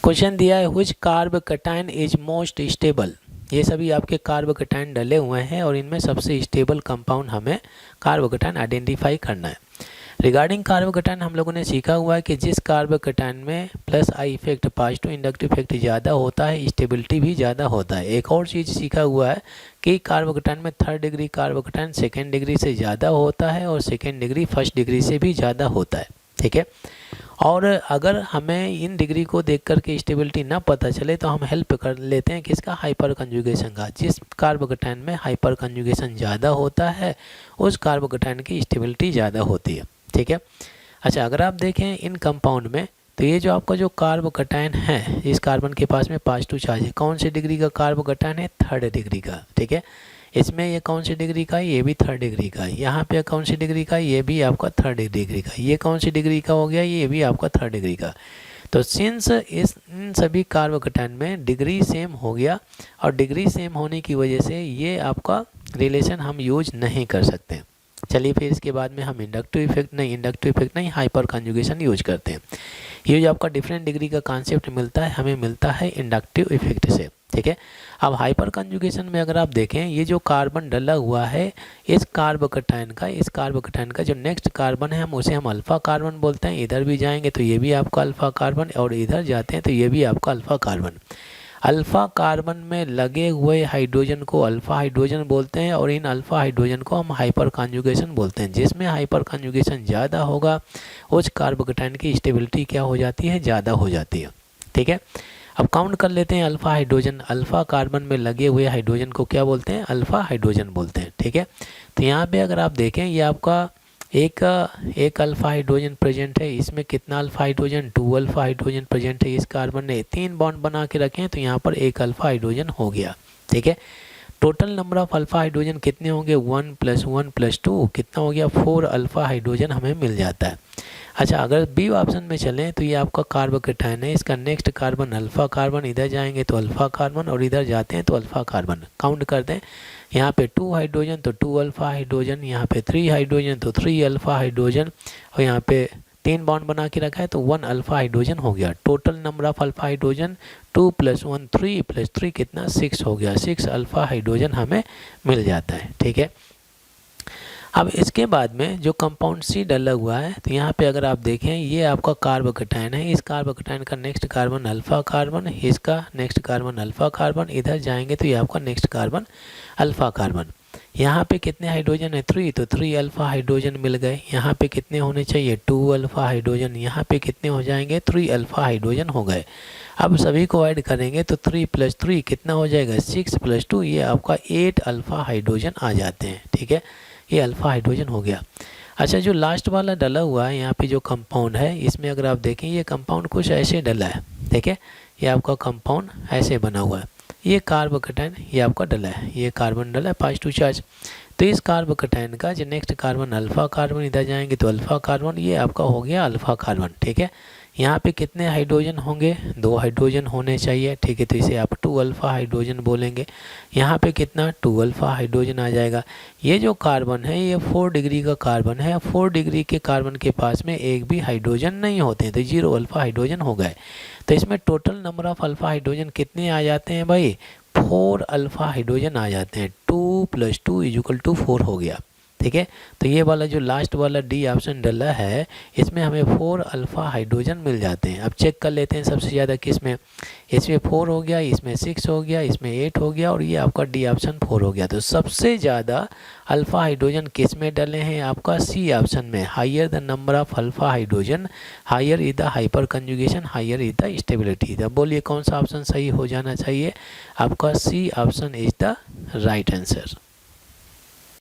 Question दिया है which carb cation is most stable. ये सभी आपके कार्ब कैटायन डले हुए हैं और इनमें सबसे स्टेबल कंपाउंड हमें कार्ब कैटायन आइडेंटिफाई करना है। रिगार्डिंग कार्ब कैटायन हम लोगों ने सीखा हुआ है कि जिस कार्ब कैटायन में plus I effect positive inductive effect ज़्यादा होता है, स्टेबिलिटी भी ज़्यादा होता है। एक और चीज़ सीखा हुआ है कि कार्ब कैटायन में third degree carb cation second degree से ज़्यादा होता है और सेकेंड डिग्री फर्स्ट डिग्री से भी ज़्यादा होता है। ठीक है, और अगर हमें इन डिग्री को देख कर के स्टेबिलिटी ना पता चले तो हम हेल्प कर लेते हैं किसका, हाइपर कंजुगेशन का। जिस कार्ब कैटायन में हाइपर कंजुगेशन ज़्यादा होता है उस कार्ब कैटायन की स्टेबिलिटी ज़्यादा होती है। ठीक है, अच्छा अगर आप देखें इन कंपाउंड में तो ये जो आपका जो कार्ब कैटायन है, इस कार्बन के पास में पॉजिटिव चार्ज है, कौन सी डिग्री का कार्ब कैटायन है, थर्ड डिग्री का। ठीक है, इसमें ये कौन सी डिग्री का है, ये भी थर्ड डिग्री का है। यहाँ पे कौन सी डिग्री का है, ये भी आपका थर्ड डिग्री का। ये कौन सी डिग्री का हो गया, ये भी आपका थर्ड डिग्री का। तो सिंस इन सभी कार्ब कैटायन में डिग्री सेम हो गया और डिग्री सेम होने की वजह से ये आपका रिलेशन हम यूज नहीं कर सकते। चलिए फिर इसके बाद में हम इंडक्टिव इफेक्ट नहीं हाइपर कंजुगेशन यूज करते हैं। ये जो आपका डिफरेंट डिग्री का कॉन्सेप्ट मिलता है हमें मिलता है इंडक्टिव इफेक्ट से। ठीक है, अब हाइपर कंजुगेशन में अगर आप देखें ये जो कार्बन डला हुआ है इस कार्ब कैटायन का जो नेक्स्ट कार्बन है हम उसे हम अल्फा कार्बन बोलते हैं। इधर भी जाएंगे तो ये भी आपका अल्फा कार्बन और इधर जाते हैं तो ये भी आपका अल्फा कार्बन। अल्फा कार्बन में लगे हुए हाइड्रोजन को अल्फा हाइड्रोजन बोलते हैं और इन अल्फा हाइड्रोजन को हम हाइपर कंजुगेशन बोलते हैं। जिसमें हाइपर कंजुगेशन ज़्यादा होगा उस कार्ब कैटायन की स्टेबिलिटी क्या हो जाती है, ज़्यादा हो जाती है। ठीक है, अब काउंट कर लेते हैं अल्फा हाइड्रोजन। अल्फा कार्बन में लगे हुए हाइड्रोजन को क्या बोलते हैं, अल्फा हाइड्रोजन बोलते हैं। ठीक है, तो यहाँ पे अगर आप देखें ये आपका एक अल्फा हाइड्रोजन प्रेजेंट है। इसमें कितना alpha hydrogen, 2 alpha hydrogen present है। इस कार्बन ने 3 बॉन्ड बना के रखे हैं तो यहाँ पर एक अल्फा हाइड्रोजन हो गया। ठीक है, total number of alpha hydrogen कितने होंगे, 1 + 1 + 2 कितना हो गया, 4 अल्फा हाइड्रोजन हमें मिल जाता है। अच्छा अगर बी ऑप्शन में चलें तो ये आपका कार्ब कैटायन है, इसका नेक्स्ट कार्बन अल्फा कार्बन, इधर जाएंगे तो अल्फा कार्बन और इधर जाते हैं तो अल्फा कार्बन। काउंट कर दें, यहाँ पे 2 हाइड्रोजन तो 2 अल्फा हाइड्रोजन, यहाँ पे 3 हाइड्रोजन तो 3 अल्फा हाइड्रोजन और यहाँ पे 3 बॉन्ड बना के रखा है तो 1 अल्फा हाइड्रोजन हो गया। Total number of alpha hydrogen 2 + 1 3 + 3 कितना 6 हो गया। 6 अल्फा हाइड्रोजन हमें मिल जाता है। ठीक है, अब इसके बाद में जो कंपाउंड सी डला हुआ है तो यहाँ पे अगर आप देखें ये आपका कार्ब कैटायन है। इस कार्ब कैटायन का नेक्स्ट कार्बन अल्फा कार्बन, इसका नेक्स्ट कार्बन अल्फा कार्बन, इधर जाएंगे तो ये आपका नेक्स्ट कार्बन अल्फा कार्बन। यहाँ पे कितने हाइड्रोजन है, 3 तो 3 अल्फा हाइड्रोजन मिल गए। यहाँ पे कितने होने चाहिए, 2 अल्फा हाइड्रोजन, यहाँ पे कितने हो जाएंगे, 3 अल्फा हाइड्रोजन हो गए। अब सभी को ऐड करेंगे तो 3 + 3 कितना हो जाएगा, 6 + 2 ये आपका 8 अल्फा हाइड्रोजन आ जाते हैं। ठीक है, ये अल्फा हाइड्रोजन हो गया। अच्छा जो लास्ट वाला डला हुआ है यहाँ पे जो कंपाउंड है इसमें अगर आप देखें ये कंपाउंड कुछ ऐसे डला है। ठीक है, ये आपका कंपाउंड ऐसे बना हुआ है। ये कार्ब कैटायन ये आपका डला है, ये कार्बन डला है पॉजिटिव चार्ज। तो इस कार्ब कैटायन का जो नेक्स्ट कार्बन अल्फा कार्बन, इधर जाएंगे तो अल्फा कार्बन, ये आपका हो गया अल्फा कार्बन। ठीक है, यहाँ पे कितने हाइड्रोजन होंगे, 2 हाइड्रोजन होने चाहिए। ठीक है, तो इसे आप 2 अल्फा हाइड्रोजन बोलेंगे। यहाँ पे कितना 2 अल्फा हाइड्रोजन आ जाएगा। ये जो कार्बन है ये 4 डिग्री का कार्बन है। 4 डिग्री के कार्बन के पास में एक भी हाइड्रोजन नहीं होते हैं तो 0 अल्फा हाइड्रोजन हो गए। तो इसमें total number of alpha hydrogen कितने आ जाते हैं भाई, 4 अल्फा हाइड्रोजन आ जाते हैं। 2 + 2 = 4 हो गया। ठीक है, तो ये वाला जो लास्ट वाला डी ऑप्शन डला है इसमें हमें 4 अल्फा हाइड्रोजन मिल जाते हैं। अब चेक कर लेते हैं सबसे ज़्यादा किस में, इसमें 4 हो गया, इसमें 6 हो गया, इसमें 8 हो गया और ये आपका डी ऑप्शन 4 हो गया। तो सबसे ज़्यादा अल्फा हाइड्रोजन किस में डले हैं, आपका सी ऑप्शन में। Higher the number of alpha hydrogen higher is the hyperconjugation higher is the stability. अब बोलिए कौन सा ऑप्शन सही हो जाना चाहिए, आपका C option is the right answer.